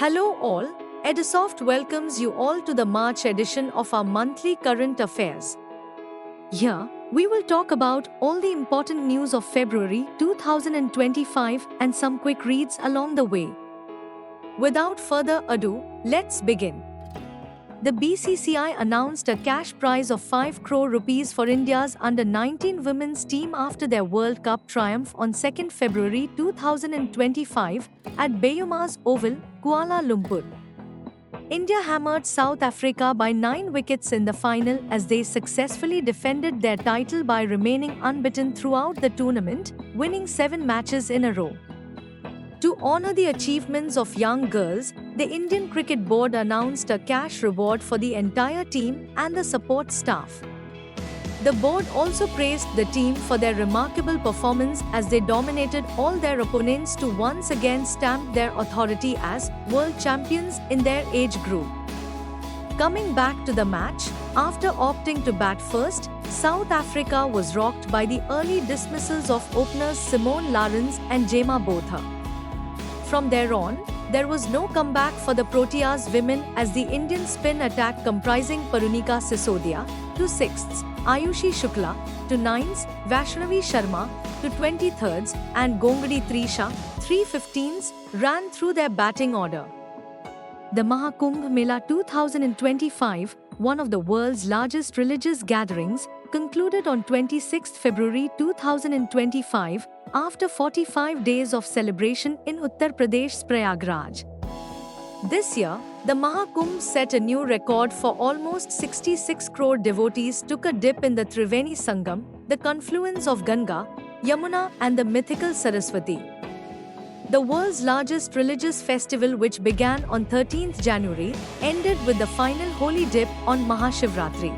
Hello all, Edisoft welcomes you all to the March edition of our monthly current affairs. Here, we will talk about all the important news of February 2025 and some quick reads along the way. Without further ado, let's begin. The BCCI announced a cash prize of 5 crore rupees for India's under-19 women's team after their World Cup triumph on 2nd February 2025 at Bayumas Oval, Kuala Lumpur. India hammered South Africa by 9 wickets in the final as they successfully defended their title by remaining unbeaten throughout the tournament, winning 7 matches in a row. To honor the achievements of young girls, the Indian Cricket Board announced a cash reward for the entire team and the support staff. The board also praised the team for their remarkable performance as they dominated all their opponents to once again stamp their authority as world champions in their age group. Coming back to the match, after opting to bat first, South Africa was rocked by the early dismissals of openers Simone Lawrence and Jemma Botha. From there on, there was no comeback for the Proteas women as the Indian spin attack comprising Parunika Sisodia, to 6ths, Ayushi Shukla, to 9ths, Vaishnavi Sharma, to 23rds, and Gongadi Trisha, 315s, ran through their batting order. The Mahakumbh Mela 2025, one of the world's largest religious gatherings, concluded on 26 February 2025 after 45 days of celebration in Uttar Pradesh's Prayagraj. This year, the Mahakumbh set a new record for almost 66 crore devotees took a dip in the Triveni Sangam, the confluence of Ganga, Yamuna and the mythical Saraswati. The world's largest religious festival, which began on 13th January, ended with the final holy dip on Mahashivratri.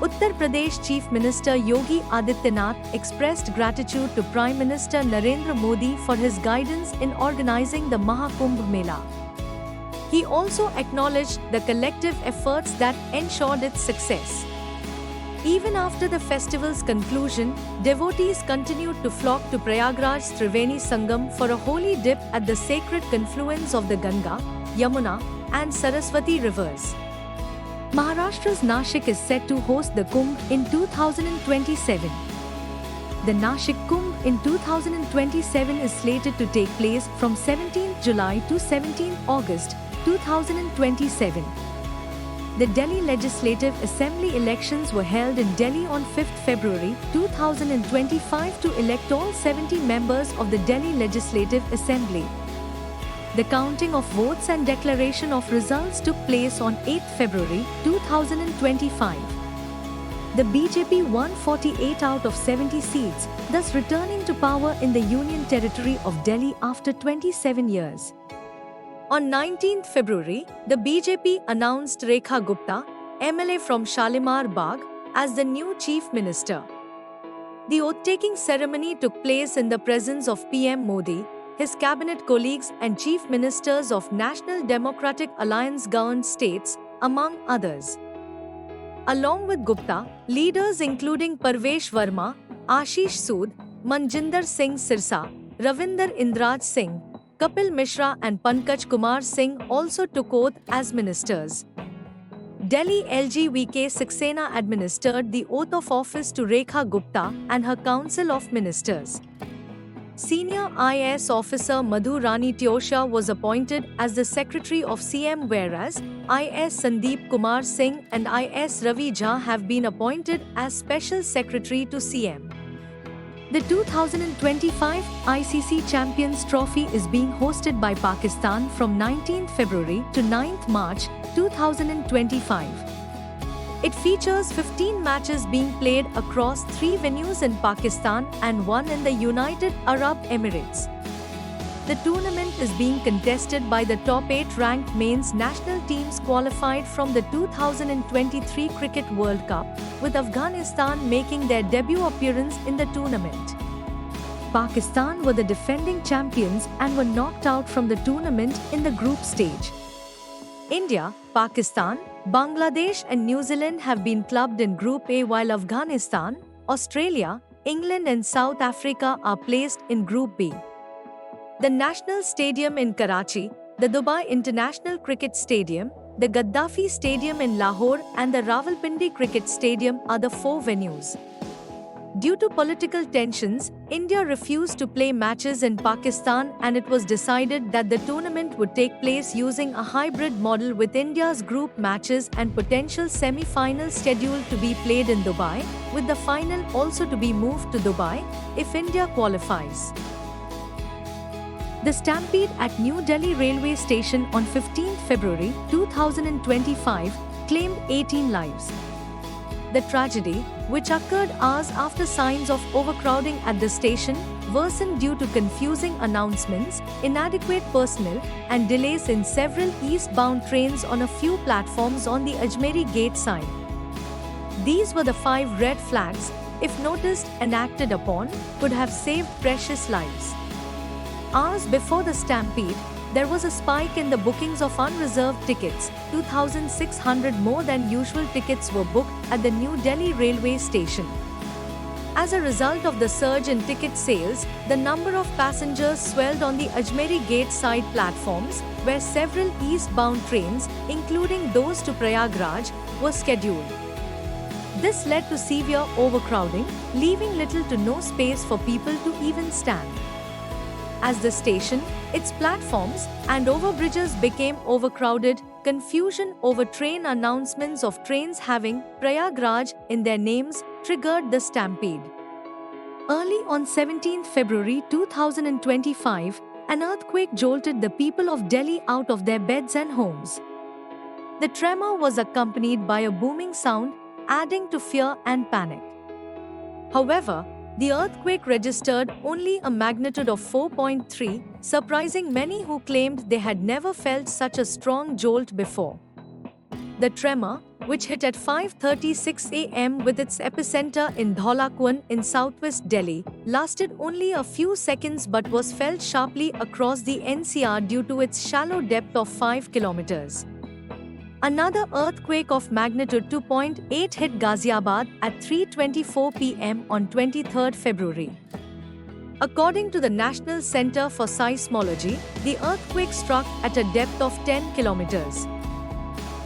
Uttar Pradesh Chief Minister Yogi Adityanath expressed gratitude to Prime Minister Narendra Modi for his guidance in organizing the Mahakumbh Mela. He also acknowledged the collective efforts that ensured its success. Even after the festival's conclusion, devotees continued to flock to Prayagraj's Triveni Sangam for a holy dip at the sacred confluence of the Ganga, Yamuna, and Saraswati rivers. Maharashtra's Nashik is set to host the Kumbh in 2027. The Nashik Kumbh in 2027 is slated to take place from 17 July to 17 August 2027. The Delhi Legislative Assembly elections were held in Delhi on 5th February 2025 to elect all 70 members of the Delhi Legislative Assembly. The counting of votes and declaration of results took place on 8th February 2025. The BJP won 48 out of 70 seats, thus returning to power in the Union Territory of Delhi after 27 years. On 19th February, the BJP announced Rekha Gupta, MLA from Shalimar Bagh, as the new Chief Minister. The oath-taking ceremony took place in the presence of PM Modi, his cabinet colleagues and chief ministers of National Democratic Alliance-governed states, among others. Along with Gupta, leaders including Parvesh Verma, Ashish Sood, Manjinder Singh Sirsa, Ravinder Indraj Singh, Kapil Mishra and Pankaj Kumar Singh also took oath as ministers. Delhi LGVK Saxena administered the oath of office to Rekha Gupta and her Council of Ministers. Senior IAS officer Madhu Rani Tyosha was appointed as the Secretary of CM, whereas IAS Sandeep Kumar Singh and IAS Ravi Jha have been appointed as Special Secretary to CM. The 2025 ICC Champions Trophy is being hosted by Pakistan from 19th February to 9th March 2025. It features 15 matches being played across 3 venues in Pakistan and 1 in the United Arab Emirates. The tournament is being contested by the top 8 ranked men's national teams qualified from the 2023 Cricket World Cup, with Afghanistan making their debut appearance in the tournament. Pakistan were the defending champions and were knocked out from the tournament in the group stage. India, Pakistan, Bangladesh and New Zealand have been clubbed in Group A, while Afghanistan, Australia, England and South Africa are placed in Group B. The National Stadium in Karachi, the Dubai International Cricket Stadium, the Gaddafi Stadium in Lahore, and the Rawalpindi Cricket Stadium are the four venues. Due to political tensions, India refused to play matches in Pakistan, and it was decided that the tournament would take place using a hybrid model with India's group matches and potential semi-finals scheduled to be played in Dubai, with the final also to be moved to Dubai if India qualifies. The stampede at New Delhi railway station on 15 February 2025 claimed 18 lives. The tragedy, which occurred hours after signs of overcrowding at the station, worsened due to confusing announcements, inadequate personnel, and delays in several eastbound trains on a few platforms on the Ajmeri Gate side. These were the 5 red flags, if noticed and acted upon, could have saved precious lives. Hours before the stampede, there was a spike in the bookings of unreserved tickets. 2,600 more than usual tickets were booked at the New Delhi railway station. As a result of the surge in ticket sales, the number of passengers swelled on the Ajmeri Gate side platforms, where several eastbound trains, including those to Prayagraj, were scheduled. This led to severe overcrowding, leaving little to no space for people to even stand. As the station, its platforms, and overbridges became overcrowded, confusion over train announcements of trains having Prayagraj in their names triggered the stampede. Early on 17 February 2025, an earthquake jolted the people of Delhi out of their beds and homes. The tremor was accompanied by a booming sound, adding to fear and panic. However, the earthquake registered only a magnitude of 4.3, surprising many who claimed they had never felt such a strong jolt before. The tremor, which hit at 5:36 a.m. with its epicenter in Dhaulakuan in southwest Delhi, lasted only a few seconds but was felt sharply across the NCR due to its shallow depth of 5 kilometers. Another earthquake of magnitude 2.8 hit Ghaziabad at 3:24 p.m. on 23 February. According to the National Center for Seismology, the earthquake struck at a depth of 10 kilometers.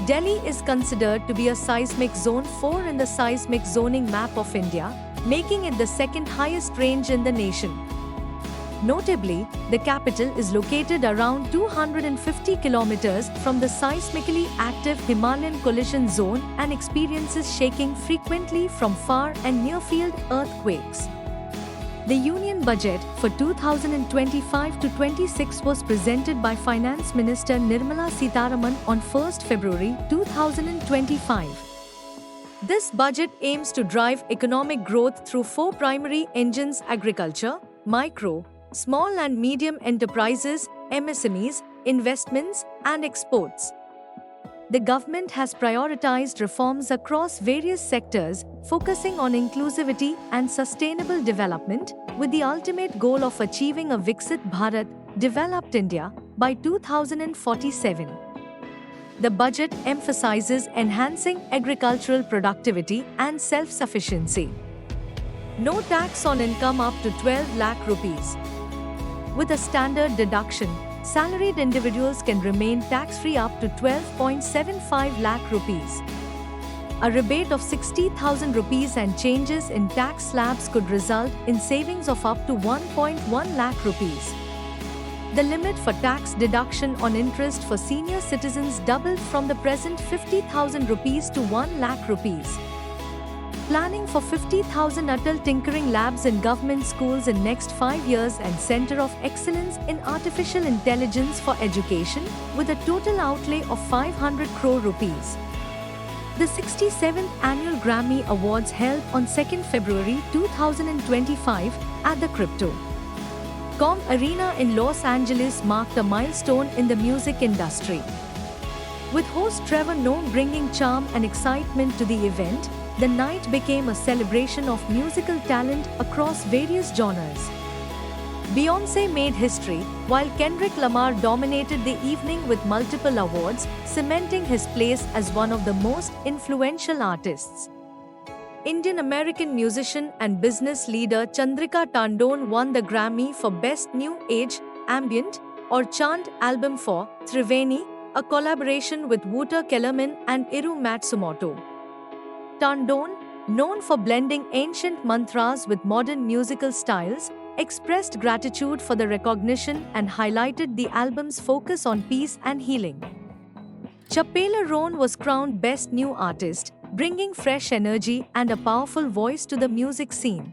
Delhi is considered to be a seismic zone 4 in the seismic zoning map of India, making it the second highest range in the nation. Notably, the capital is located around 250 kilometers from the seismically active Himalayan collision zone and experiences shaking frequently from far and near-field earthquakes. The Union Budget for 2025-26 was presented by Finance Minister Nirmala Sitharaman on 1 February 2025. This budget aims to drive economic growth through 4 primary engines: agriculture, micro, small and medium enterprises, MSMEs, investments, and exports. The government has prioritized reforms across various sectors, focusing on inclusivity and sustainable development, with the ultimate goal of achieving a Viksit Bharat, developed India, by 2047. The budget emphasizes enhancing agricultural productivity and self-sufficiency. No tax on income up to 12 lakh rupees. With a standard deduction, salaried individuals can remain tax-free up to 12.75 lakh rupees. A rebate of 60,000 rupees and changes in tax slabs could result in savings of up to 1.1 lakh rupees. The limit for tax deduction on interest for senior citizens doubled from the present 50,000 rupees to 1 lakh rupees. Planning for 50,000 Atal Tinkering Labs in government schools in next 5 years and Center of Excellence in Artificial Intelligence for Education, with a total outlay of 500 crore rupees. The 67th Annual Grammy Awards held on 2 February 2025 at the Crypto.com Arena in Los Angeles marked a milestone in the music industry. With host Trevor Noah bringing charm and excitement to the event, the night became a celebration of musical talent across various genres. Beyoncé made history, while Kendrick Lamar dominated the evening with multiple awards, cementing his place as one of the most influential artists. Indian-American musician and business leader Chandrika Tandon won the Grammy for Best New Age, Ambient, or chant album for Triveni, a collaboration with Wouter Kellerman and Iru Matsumoto. Tandon, known for blending ancient mantras with modern musical styles, expressed gratitude for the recognition and highlighted the album's focus on peace and healing. Chapela Roan was crowned Best New Artist, bringing fresh energy and a powerful voice to the music scene.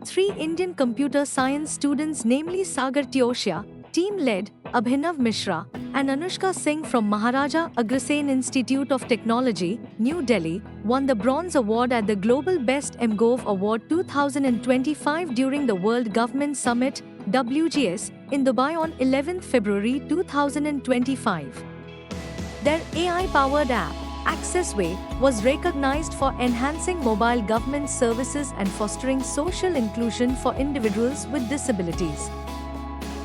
Three Indian computer science students, namely Sagar Tioshia, team-led, Abhinav Mishra, and Anushka Singh from Maharaja Agrasen Institute of Technology, New Delhi, won the Bronze Award at the Global Best MGov Award 2025 during the World Government Summit, WGS, in Dubai on 11 February 2025. Their AI-powered app, Accessway, was recognized for enhancing mobile government services and fostering social inclusion for individuals with disabilities.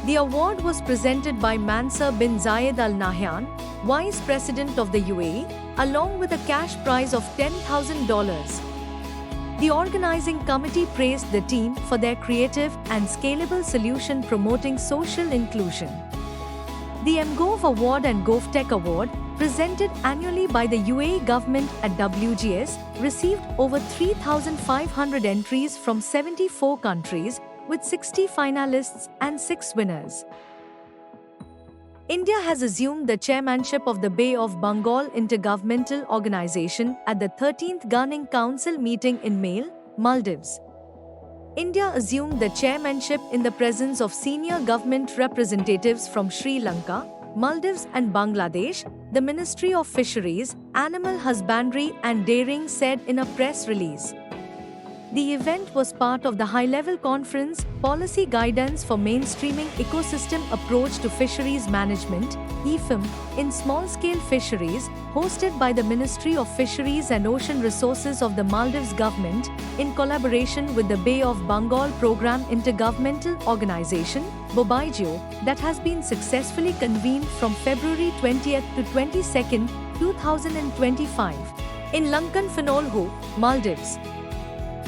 The award was presented by Mansur bin Zayed Al Nahyan, Vice President of the UAE, along with a cash prize of $10,000. The organizing committee praised the team for their creative and scalable solution promoting social inclusion. The MGov Award and GovTech Award, presented annually by the UAE government at WGS, received over 3,500 entries from 74 countries, with 60 finalists and 6 winners. India has assumed the chairmanship of the Bay of Bengal Intergovernmental Organization at the 13th Governing Council meeting in Male, Maldives. India assumed the chairmanship in the presence of senior government representatives from Sri Lanka, Maldives and Bangladesh, the Ministry of Fisheries, Animal Husbandry and Dairying said in a press release. The event was part of the high-level conference, Policy Guidance for Mainstreaming Ecosystem Approach to Fisheries Management, EFIM, in Small-Scale Fisheries, hosted by the Ministry of Fisheries and Ocean Resources of the Maldives government, in collaboration with the Bay of Bengal Program Intergovernmental Organization, BOBIGEO, that has been successfully convened from February 20th to 22nd, 2025, in Lankan-Finalhu, Maldives.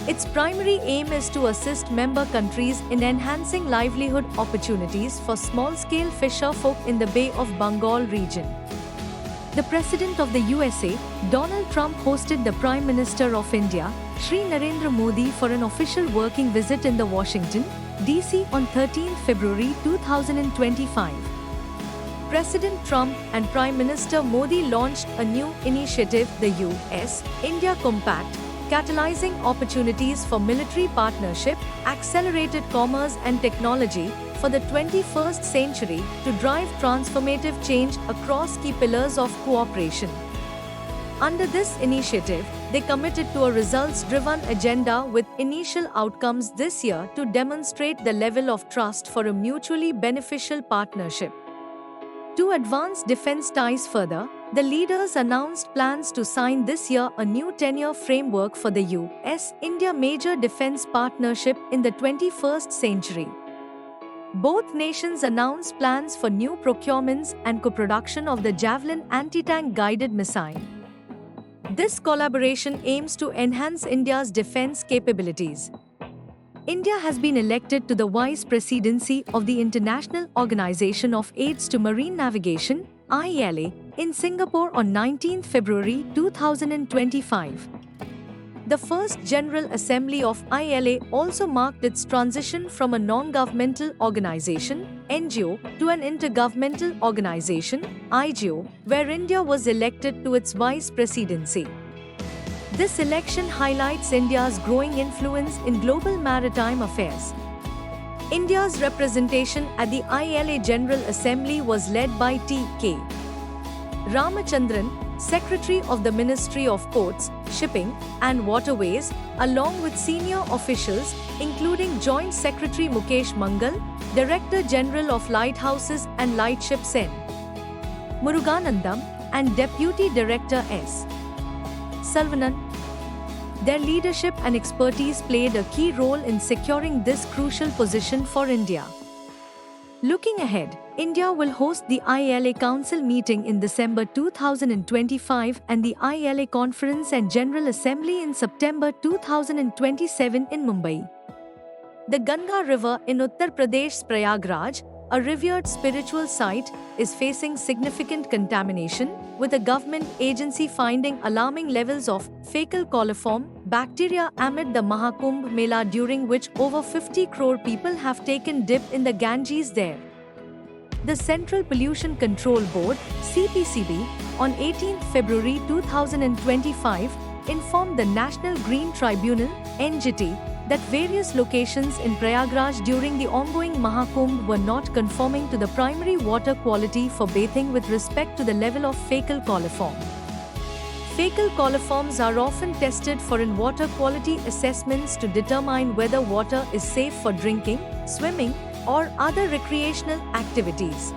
Its primary aim is to assist member countries in enhancing livelihood opportunities for small-scale fisherfolk in the Bay of Bengal region. The President of the USA, Donald Trump, hosted the Prime Minister of India, Shri Narendra Modi, for an official working visit in the Washington, D.C. on 13 February 2025. President Trump and Prime Minister Modi launched a new initiative, the US-India Compact, catalyzing opportunities for military partnership, accelerated commerce and technology for the 21st century to drive transformative change across key pillars of cooperation. Under this initiative, they committed to a results-driven agenda with initial outcomes this year to demonstrate the level of trust for a mutually beneficial partnership. To advance defense ties further, the leaders announced plans to sign this year a new 10-year framework for the US-India major defense partnership in the 21st century. Both nations announced plans for new procurements and co-production of the Javelin anti-tank guided missile. This collaboration aims to enhance India's defense capabilities. India has been elected to the Vice Presidency of the International Organization of Aids to Marine Navigation, IALA, in Singapore on 19 February 2025. The first General Assembly of IALA also marked its transition from a non-governmental organization, NGO, to an intergovernmental organization, IGO, where India was elected to its vice presidency. This election highlights India's growing influence in global maritime affairs. India's representation at the IALA General Assembly was led by T.K. Ramachandran, Secretary of the Ministry of Ports, Shipping and Waterways, along with senior officials, including Joint Secretary Mukesh Mangal, Director General of Lighthouses and Lightships N. Muruganandam, and Deputy Director S. Salvanan. Their leadership and expertise played a key role in securing this crucial position for India. Looking ahead, India will host the IALA Council meeting in December 2025 and the IALA Conference and General Assembly in September 2027 in Mumbai. The Ganga River in Uttar Pradesh's Prayagraj, a revered spiritual site, is facing significant contamination, with a government agency finding alarming levels of fecal coliform bacteria amid the Mahakumbh Mela, during which over 50 crore people have taken dip in the Ganges there. The Central Pollution Control Board (CPCB) on 18 February 2025 informed the National Green Tribunal (NGT) that various locations in Prayagraj during the ongoing Mahakumbh were not conforming to the primary water quality for bathing with respect to the level of fecal coliform. Fecal coliforms are often tested for in water quality assessments to determine whether water is safe for drinking, swimming, or other recreational activities.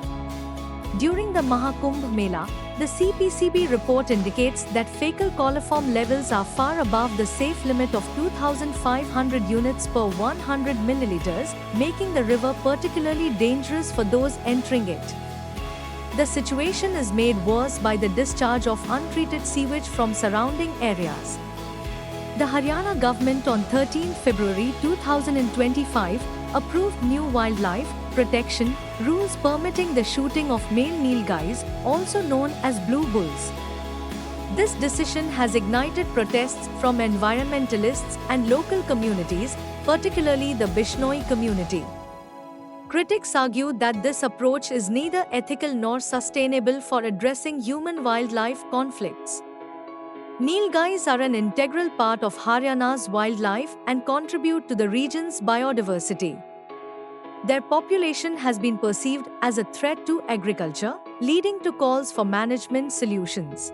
During the Mahakumbh Mela, the CPCB report indicates that fecal coliform levels are far above the safe limit of 2,500 units per 100 milliliters, making the river particularly dangerous for those entering it. The situation is made worse by the discharge of untreated sewage from surrounding areas. The Haryana government on 13 February 2025 approved new wildlife protection rules permitting the shooting of male nilgais, also known as blue bulls. This decision has ignited protests from environmentalists and local communities, particularly the Bishnoi community. Critics argue that this approach is neither ethical nor sustainable for addressing human-wildlife conflicts. Nilgais are an integral part of Haryana's wildlife and contribute to the region's biodiversity. Their population has been perceived as a threat to agriculture, leading to calls for management solutions.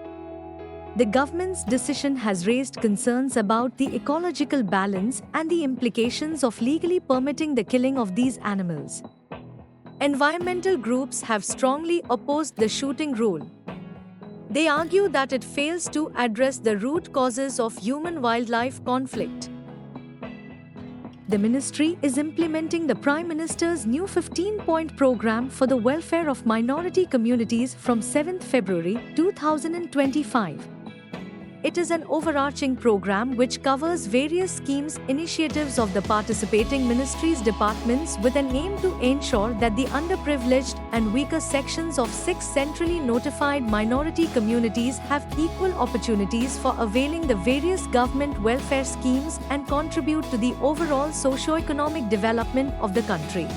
The government's decision has raised concerns about the ecological balance and the implications of legally permitting the killing of these animals. Environmental groups have strongly opposed the shooting rule. They argue that it fails to address the root causes of human-wildlife conflict. The ministry is implementing the Prime Minister's new 15-point program for the welfare of minority communities from 7 February 2025. It is an overarching program which covers various schemes, initiatives of the participating ministries' departments with an aim to ensure that the underprivileged and weaker sections of 6 centrally notified minority communities have equal opportunities for availing the various government welfare schemes and contribute to the overall socio-economic development of the country.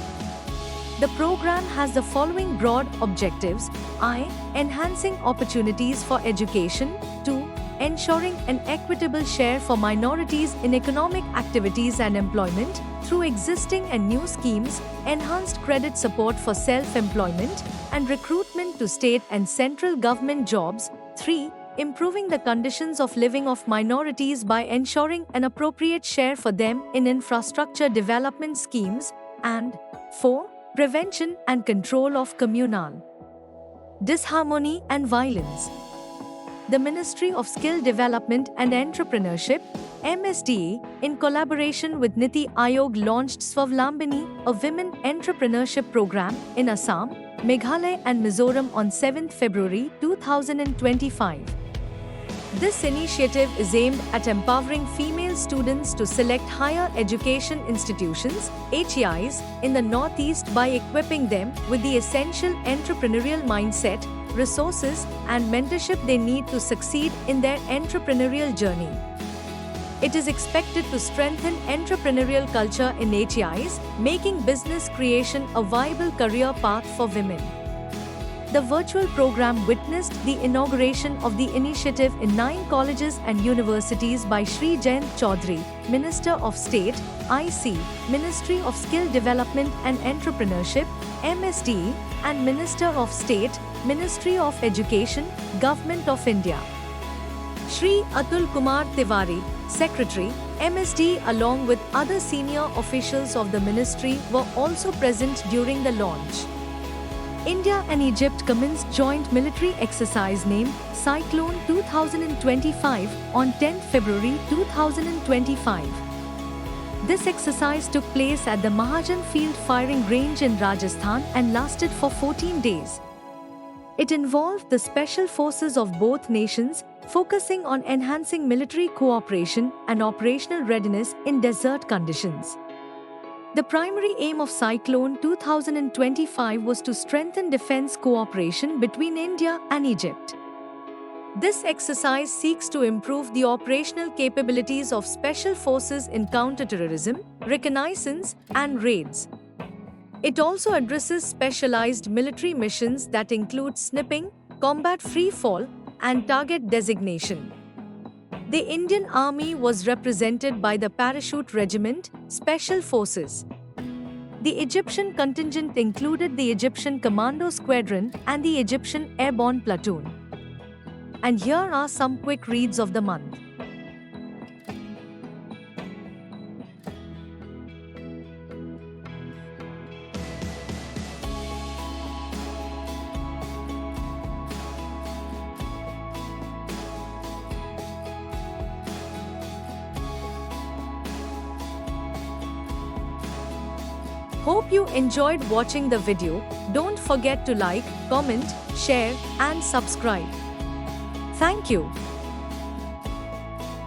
The program has the following broad objectives: I. Enhancing opportunities for education. 2. Ensuring an equitable share for minorities in economic activities and employment through existing and new schemes, enhanced credit support for self-employment, and recruitment to state and central government jobs. 3. Improving the conditions of living of minorities by ensuring an appropriate share for them in infrastructure development schemes. And 4. Prevention and control of communal disharmony and violence. The Ministry of Skill Development and Entrepreneurship, MSDE, in collaboration with Niti Aayog launched Swavlambini, a women entrepreneurship program, in Assam, Meghalaya and Mizoram on 7 February 2025. This initiative is aimed at empowering female students to select higher education institutions, HEIs, in the Northeast by equipping them with the essential entrepreneurial mindset, resources, and mentorship they need to succeed in their entrepreneurial journey. It is expected to strengthen entrepreneurial culture in HEIs, making business creation a viable career path for women. The virtual program witnessed the inauguration of the initiative in 9 colleges and universities by Shri Jayant Chaudhary, Minister of State, IC, Ministry of Skill Development and Entrepreneurship, MSDE, and Minister of State, Ministry of Education, Government of India. Shri Atul Kumar Tiwari, Secretary, MSD, along with other senior officials of the ministry, were also present during the launch. India and Egypt commenced joint military exercise named Cyclone 2025 on 10 February 2025. This exercise took place at the Mahajan Field Firing Range in Rajasthan and lasted for 14 days. It involved the special forces of both nations, focusing on enhancing military cooperation and operational readiness in desert conditions. The primary aim of Cyclone 2025 was to strengthen defense cooperation between India and Egypt. This exercise seeks to improve the operational capabilities of special forces in counterterrorism, reconnaissance, and raids. It also addresses specialized military missions that include sniping, combat free fall, and target designation. The Indian Army was represented by the Parachute Regiment, Special Forces. The Egyptian contingent included the Egyptian Commando Squadron and the Egyptian Airborne Platoon. And here are some quick reads of the month. Hope you enjoyed watching the video. Don't forget to like, comment, share, and subscribe. Thank you.